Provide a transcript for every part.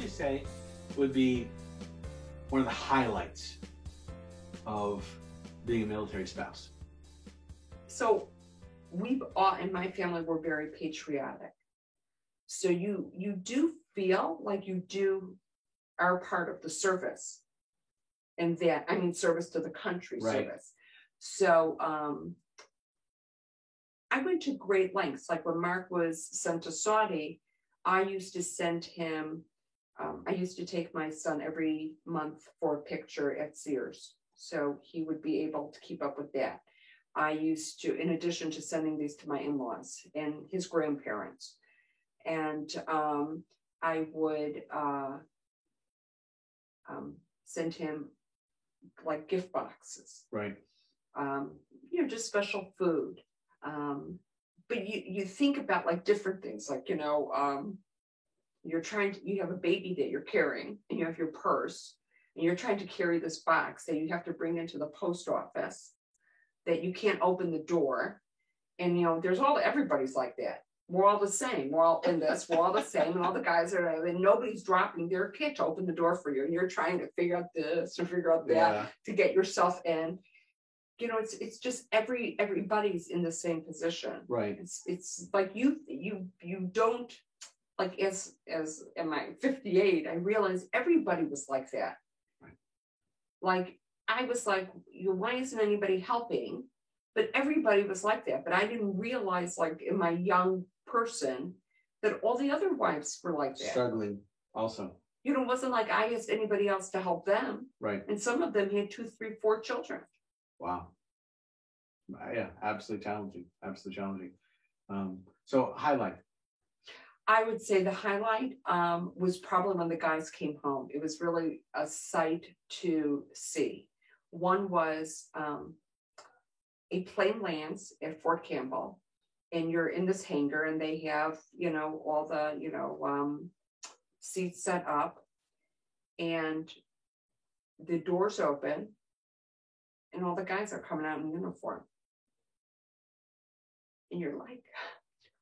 you say would be one of the highlights of being a military spouse? So we all in my family were very patriotic. So you do feel like you are part of the service, and that, I mean, service to the country, right. Service. So I went to great lengths. Like when Mark was sent to Saudi, I used to send him, I used to take my son every month for a picture at Sears. So he would be able to keep up with that. I used to, in addition to sending these to my in-laws and his grandparents, and I would send him like gift boxes. Right. Just special food. But you think about like different things, like, you have a baby that you're carrying, and you have your purse, and you're trying to carry this box that you have to bring into the post office, that you can't open the door. And, everybody's like that. We're all the same. We're all in this. We're all the same. And all the guys and nobody's dropping their kid to open the door for you. And you're trying to figure out this and figure out that to get yourself in. It's just everybody's in the same position. Right. It's like you don't, like, as am I 58, I realized everybody was like that. Right. Like, I was like, why isn't anybody helping? But everybody was like that. But I didn't realize, like, in my young person, that all the other wives were like that. Struggling also. It wasn't like I asked anybody else to help them. Right. And some of them had 2, 3, 4 children. Wow. Yeah, absolutely challenging. Absolutely challenging. So highlight. I would say the highlight was probably when the guys came home. It was really a sight to see. One was a plane lands at Fort Campbell, and you're in this hangar, and they have, all the, seats set up, and the doors open, and all the guys are coming out in uniform. And you're like,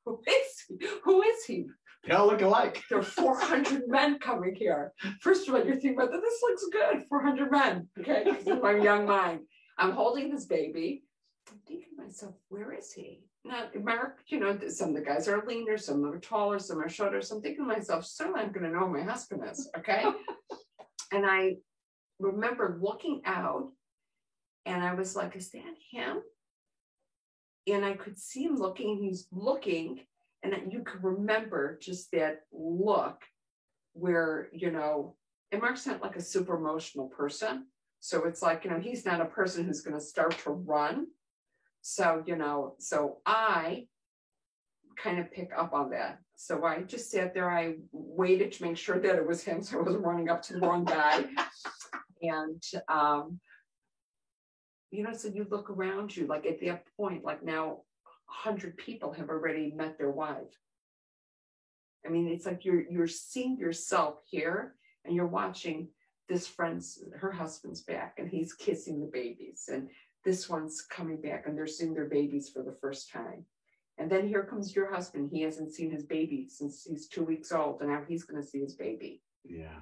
who is he? They all look alike. There are 400 men coming here. First of all, you're thinking about that. This looks good. 400 men. Okay. In my young mind, I'm holding this baby. I'm thinking to myself, where is he? Now, Mark, some of the guys are leaner, some of them are taller, some are shorter. So I'm thinking to myself, soon I'm going to know who my husband is. Okay. And I remember looking out, and I was like, is that him? And I could see him looking. He's looking. And you could remember just that look where, and Mark's not like a super emotional person. So it's like, he's not a person who's going to start to run. So, so I kind of pick up on that. So I just sat there. I waited to make sure that it was him, so I wasn't running up to the wrong guy. And, so you look around you, like at that point, like now, 100 people have already met their wife. I mean, it's like you're seeing yourself here, and you're watching this her husband's back, and he's kissing the babies, and this one's coming back, and they're seeing their babies for the first time. And then here comes your husband. He hasn't seen his baby since he's 2 weeks old, and now he's going to see his baby. Yeah.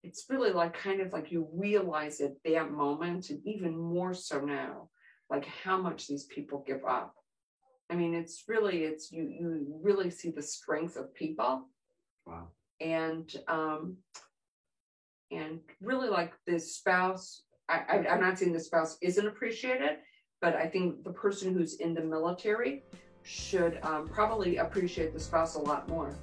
It's really like kind of like you realize at that moment, and even more so now, like how much these people give up. I mean, you really see the strength of people. Wow. And really, like the spouse, I'm not saying the spouse isn't appreciated, but I think the person who's in the military should probably appreciate the spouse a lot more.